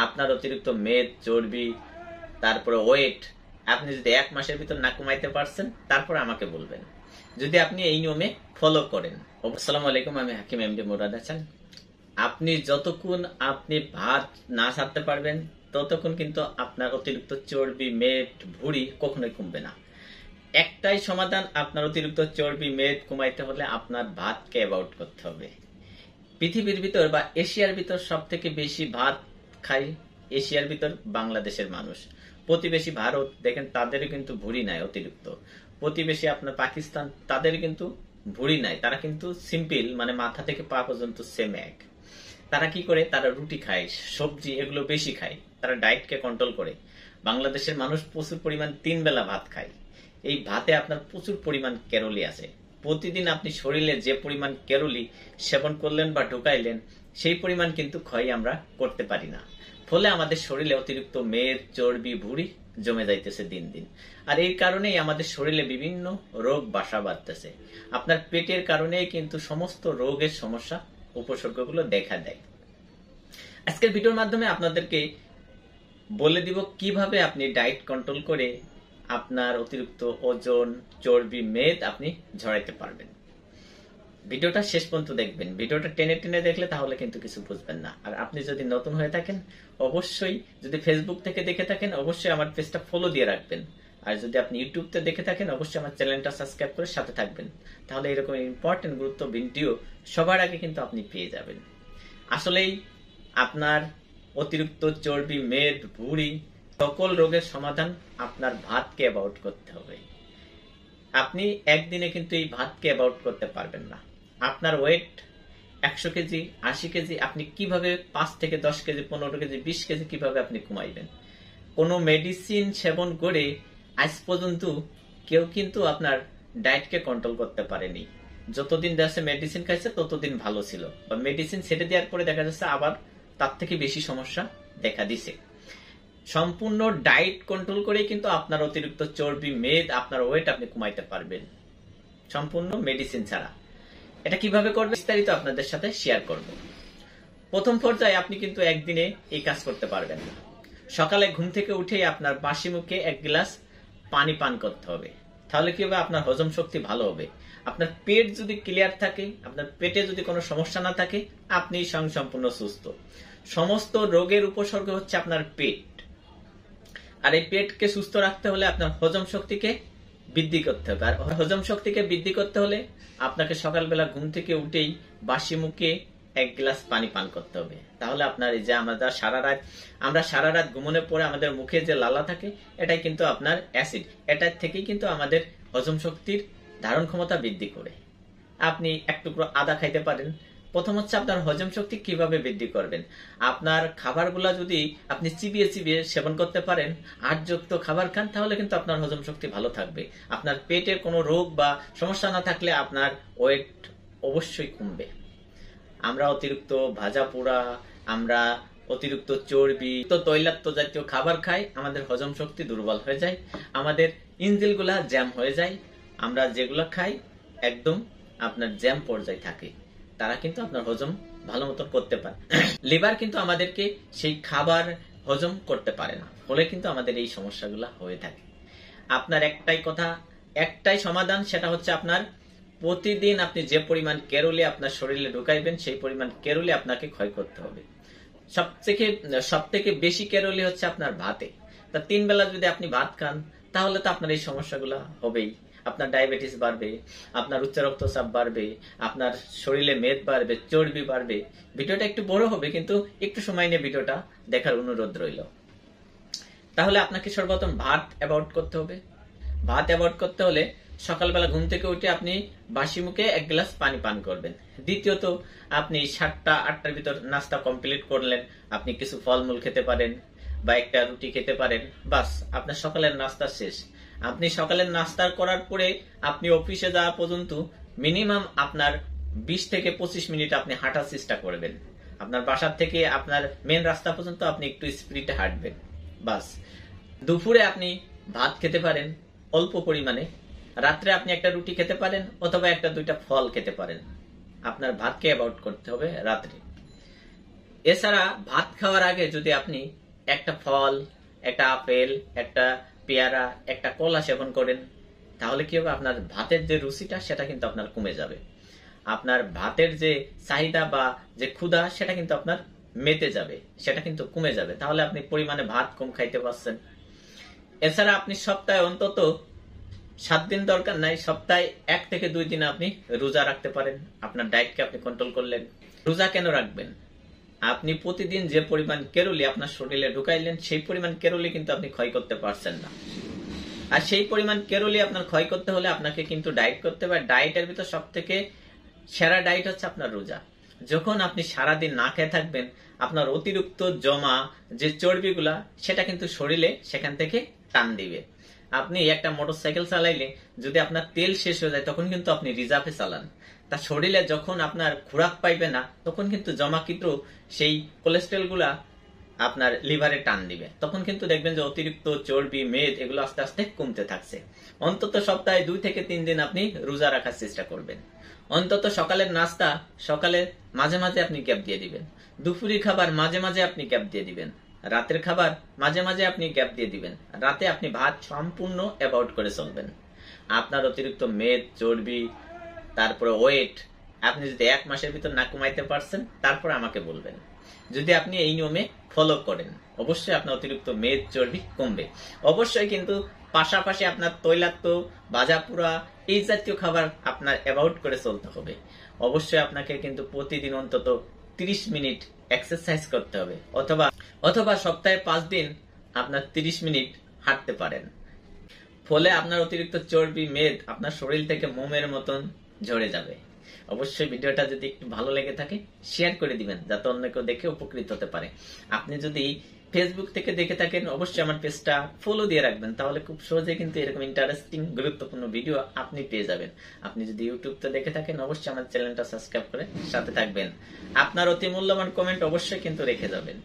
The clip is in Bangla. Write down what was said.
আপনার অতিরিক্ত মেদ, চর্বি, তারপরে ওয়েট আপনি যদি 1 মাসের ভিতর না কমাইতে পারছেন, তারপর আমাকে বলবেন, যদি আপনি এই নিয়মে ফলো করেন। আসসালামু আলাইকুম, আমি হাকিম এমডি মুরাদ হাসান। আপনি যতক্ষণ আপনি ভাত না ছাড়তে পারবেন, ততক্ষণ কিন্তু আপনার অতিরিক্ত চর্বি, মেদ, ভুঁড়ি কখনোই কমবে না। একটাই সমাধান, আপনার অতিরিক্ত চর্বি, মেদ কমাইতে হলে আপনার ভাতকে অ্যাভয়েড করতে হবে। পৃথিবীর ভিতর বা এশিয়ার ভিতর সব থেকে বেশি ভাত খায় এশিয়ার ভিতর বাংলাদেশের মানুষ। প্রতিবেশী ভারত দেখেন, তাদেরও কিন্তু ভুঁড়ি নাই অতিরিক্ত। প্রতিবেশী আপনার পাকিস্তান, তাদের কিন্তু ভুঁড়ি নাই, তারা কিন্তু সিম্পল, মানে মাথা থেকে পা পর্যন্ত সেম এক। তারা কি করে? তারা রুটি খায়, সবজি এগুলো বেশি খায়, তারা ডায়েটকে কন্ট্রোল করে। বাংলাদেশের মানুষ প্রচুর পরিমাণ 3 বেলা ভাত খায়। এই ভাতে আপনার প্রচুর পরিমাণ ক্যালোরি আছে। প্রতিদিন আপনি শরীরে যে পরিমাণ ক্যালোরি সেবন করলেন বা ঢুকাইলেন, সেই পরিমাণ কিন্তু ক্ষয় আমরা করতে পারি না। ফলে আমাদের শরীরে অতিরিক্ত মেদ, চর্বি, ভুঁড়ি জমে যাইতেছে দিন দিন। আর এই কারণেই আমাদের শরীরে বিভিন্ন রোগ বাসা বাঁধতেছে। আপনার পেটের কারণেই কিন্তু সমস্ত রোগের সমস্যা, উপসর্গগুলো দেখা দেয়। আজকের ভিডিওর মাধ্যমে আপনাদেরকে বলে দিব কিভাবে আপনি ডায়েট কন্ট্রোল করে আপনার অতিরিক্ত ওজন, চর্বি, মেদ আপনি ঝরাইতে পারবেন। ভিডিওটা শেষ পর্যন্ত দেখবেন। ভিডিওটা টেনে টেনে দেখলে তাহলে কিন্তু কিছু বুঝবেন না। আর আপনি যদি নতুন হয়ে থাকেন, অবশ্যই, যদি ফেসবুক থেকে দেখে থাকেন, অবশ্যই আমার পেজটা ফলো দিয়ে রাখবেন। আর যদি আপনি ইউটিউব থেকে দেখে থাকেন, অবশ্যই আমার চ্যানেলটা সাবস্ক্রাইব করে সাথে থাকবেন। তাহলে এরকম ইম্পর্টেন্ট গুরুত্ব ভিডিও সবার আগে কিন্তু আপনি পেয়ে যাবেন। আসলেই আপনার অতিরিক্ত চর্বি, মেদ, ভুঁড়ি সকল রোগের সমাধান আপনার ভাতকে অ্যাভয়েড করতে হবে। আপনি একদিনে কিন্তু এই ভাতকে অ্যাভয়েড করতে পারবেন না। আপনার ওয়েট 100 কেজি, 80 কেজি, আপনি কিভাবে 5 থেকে 10 কেজি, 15 কেজি, 20 কেজি কিভাবে আপনি কমাইবেন? কোনো মেডিসিন সেবন করে আজ পর্যন্ত কেউ কিন্তু আপনার ডায়েটকে কন্ট্রোল করতে পারেনি। যতদিন দেশে মেডিসিন খাইছে ততদিন ভালো ছিল, বা মেডিসিন ছেড়ে দেওয়ার পরে দেখা যাচ্ছে আবার তার থেকে বেশি সমস্যা দেখা দিছে। সম্পূর্ণ ডায়েট কন্ট্রোল করে কিন্তু আপনার অতিরিক্ত চর্বি, মেদ, আপনার ওয়েট আপনি কমাইতে পারবেন, সম্পূর্ণ মেডিসিন ছাড়া। এটা কিভাবে করবে বিস্তারিত আপনাদের সাথে শেয়ার করব। প্রথম পর্যায়ে আপনি কিন্তু একদিনে এই কাজ করতে পারবেন না। সকালে ঘুম থেকে উঠেই আপনার বাসি মুখে 1 গ্লাস পানি পান করতে হবে। তাহলে কি হবে? আপনার হজম শক্তি ভালো হবে। আপনার পেট যদি ক্লিয়ার থাকে, আপনার পেটে যদি কোনো সমস্যা না থাকে, আপনি সম্পূর্ণ সুস্থ। সমস্ত রোগের উপসর্গ হচ্ছে আপনার পেট। আর এই পেটকে সুস্থ রাখতে হলে আপনার হজম শক্তিকে বৃদ্ধি করতে হবে। আর হজম শক্তিকে বৃদ্ধি করতে হলে আপনাকে সকালবেলা ঘুম থেকে উঠেই বাসি মুখে 1 গ্লাস পানি পান করতে হবে। তাহলে আপনার এই যে আমরা সারা রাত ঘুমানোর পরে আমাদের মুখে যে লালা থাকে, এটাই কিন্তু আপনার অ্যাসিড। এটার থেকেই কিন্তু আমাদের হজম শক্তির ধারণ ক্ষমতা বৃদ্ধি করে। আপনি এক টুকরো আদা খাইতে পারেন। প্রথম হচ্ছে আপনার হজম শক্তি কিভাবে বৃদ্ধি করবেন? আপনার খাবারগুলা যদি আপনি চিবিয়ে চিবিয়ে সেবন করতে পারেন, আঁশযুক্ত খাবার খান, তাহলে কিন্তু আপনার হজম শক্তি ভালো থাকবে। আপনার পেটের কোনো রোগ বা সমস্যা না থাকলে আপনার ওয়েট অবশ্যই কমবে। আমরা অতিরিক্ত ভাজা পোড়া, আমরা অতিরিক্ত চর্বি, তৈলাক্ত জাতীয় খাবার খাই, আমাদের হজম শক্তি দুর্বল হয়ে যায়, আমাদের ইঞ্জিনগুলা জ্যাম হয়ে যায়। আমরা যেগুলো খাই একদম আপনার জ্যাম পর্যায়ে থাকে, তারা কিন্তু আপনার হজম ভালো মতো করতে পারে। লিভার কিন্তু আমাদেরকে সেই খাবার হজম করতে পারে না, ফলে কিন্তু আমাদের এই সমস্যাগুলো হয়ে থাকে। আপনার একটাই সমাধান, সেটা হচ্ছে আপনার প্রতিদিন আপনি যে পরিমাণ ক্যালোরি আপনার শরীরে ঢুকাইবেন, সেই পরিমাণ ক্যালোরি আপনাকে ক্ষয় করতে হবে। সব থেকে বেশি ক্যালোরি হচ্ছে আপনার ভাতে। তা 3 বেলা যদি আপনি ভাত খান, তাহলে তো আপনার এই সমস্যাগুলো হবেই। আপনার ডায়াবেটিস বাড়বে, আপনার উচ্চ রক্তচাপ বাড়বে, আপনার শরীরে মেদ বাড়বে, চর্বি বাড়বে। ভিডিওটা একটু বড় হবে, কিন্তু একটু সময় নিয়ে ভিডিওটা দেখার অনুরোধ রইল। তাহলে আপনাকে সর্বপ্রথম ভাত অ্যাভয়েড করতে হবে। ভাত অ্যাভয়েড করতে হলে সকালবেলা ঘুম থেকে উঠে আপনি বাসি মুখে 1 গ্লাস পানি পান করবেন। দ্বিতীয়ত, আপনি 7টা-8টার ভিতর নাস্তা কমপ্লিট করলেন, আপনি কিছু ফলমূল খেতে পারেন বা একটা রুটি খেতে পারেন। বাস, আপনার সকালের নাস্তা শেষ। আপনি সকালের নাস্তা করার পরে আপনি অফিসে যাওয়া পর্যন্ত মিনিমাম আপনার 20 থেকে 25 মিনিট আপনি হাঁটার চেষ্টা করবেন। আপনার বাসার থেকে আপনার মেন রাস্তা পর্যন্ত আপনি একটু স্পিডে হাঁটবেন। বাস। দুপুরে আপনি ভাত খেতে পারেন অল্প পরিমাণে, রাত্রে আপনি একটা রুটি খেতে পারেন অথবা 1-2টা ফল খেতে পারেন। আপনার ভাতকে অ্যাভয়েড করতে হবে রাত্রে। এছাড়া ভাত খাওয়ার আগে যদি আপনি একটা ফল, একটা আপেল, একটা পেয়ারা, একটা কলা সেবন করেন, তাহলে কি হবে, আপনার ভাতের যে রুচিটা সেটা কিন্তু আপনার কমে যাবে। আপনার ভাতের যে চাহিদা বা যে ক্ষুধা সেটা কিন্তু আপনার মেটে যাবে, সেটা কিন্তু কমে যাবে। তাহলে আপনি পরিমাণে ভাত কম খাইতে পারছেন। এছাড়া আপনি সপ্তাহে অন্তত 7 দিন দরকার নাই, সপ্তাহে 1 থেকে 2 দিন আপনি রোজা রাখতে পারেন। আপনার ডায়েটকে আপনি কন্ট্রোল করলেন। রোজা কেন রাখবেন? আপনি প্রতিদিন যে পরিমাণ ক্যালোরি আপনার শরীরে ঢুকাইলেন, সেই পরিমাণ ক্যালোরি কিন্তু আপনি ক্ষয় করতে পারছেন না। আর সেই পরিমাণ ক্যালোরি আপনার ক্ষয় করতে হলে আপনাকে কিন্তু ডায়েট করতে হবে। ডায়েটের ভিতর সব থেকে সেরা ডায়েট হচ্ছে আপনার রোজা। যখন আপনি সারাদিন না খেয়ে থাকবেন, আপনার অতিরিক্ত জমা যে চর্বিগুলা সেটা কিন্তু শরীরে সেখান থেকে টান দিবে। আপনি একটা মোটরসাইকেল চালাইলে যদি আপনার তেল শেষ হয়ে যায়, তখন কিন্তু আপনি রিজার্ভে চালান। তা শরীরে যখন আপনার খোরাক পাইবে না, তখন কিন্তু জমাকৃত সেই কোলেস্ট্রল গুলা আপনার লিভারে টান দিবে। তখন কিন্তু দেখবেন যে অতিরিক্ত চর্বি, মেদ এগুলো আস্তে আস্তে কমতে থাকছে। অন্তত সপ্তাহে 2 থেকে 3 দিন আপনি রোজা রাখার চেষ্টা করবেন। অন্তত সকালের নাস্তা সকালে মাঝে মাঝে আপনি গ্যাপ দিয়ে দিবেন। দুপুরের খাবার মাঝে মাঝে আপনি গ্যাপ দিয়ে দিবেন। রাতের খাবার মাঝে মাঝে আপনি গ্যাপ দিয়ে দিবেন। রাতে আপনি ভাত সম্পূর্ণ অ্যাভয়েড করে চলবেন। আপনার অতিরিক্ত মেদ, চর্বি, তারপরে ওয়েট আপনি যদি 1 মাসের ভিতর না কমাইতে পারছেন, তারপর আমাকে বলবেন। যদি আপনি এই নিয়মে ফলো করেন, অবশ্যই আপনার অতিরিক্ত মেদ, চর্বি কমবে। অবশ্যই কিন্তু পাশাপাশি আপনার তৈলাক্ত, ভাজাপোড়া এই জাতীয় খাবার আপনার অ্যাভয়েড করে চলতে হবে। অবশ্যই আপনাকে কিন্তু প্রতিদিন অন্তত 30 মিনিট এক্সারসাইজ করতে হবে, অথবা সপ্তাহে 5 দিন আপনার 30 মিনিট হাঁটতে পারেন। ফলে আপনার অতিরিক্ত চর্বি, মেদ আপনার শরীর থেকে মোমের মতন ঝরে যাবে। অবশ্যই ভিডিওটা যদি একটু ভালো লেগে থাকে শেয়ার করে দিবেন, যাতে অন্য কেউ দেখে উপকৃত হতে পারে। আপনি যদি ফেসবুক থেকে দেখে থাকেন, অবশ্যই আমার পেজটা ফলো দিয়ে রাখবেন, তাহলে খুব সহজে কিন্তু এরকম ইন্টারেস্টিং, গুরুত্বপূর্ণ ভিডিও আপনি পেয়ে যাবেন। আপনি যদি ইউটিউব থেকে দেখে থাকেন, অবশ্যই আমার চ্যানেলটা সাবস্ক্রাইব করে সাথে থাকবেন। আপনার অতি মূল্যবান কমেন্ট অবশ্যই কিন্তু রেখে যাবেন।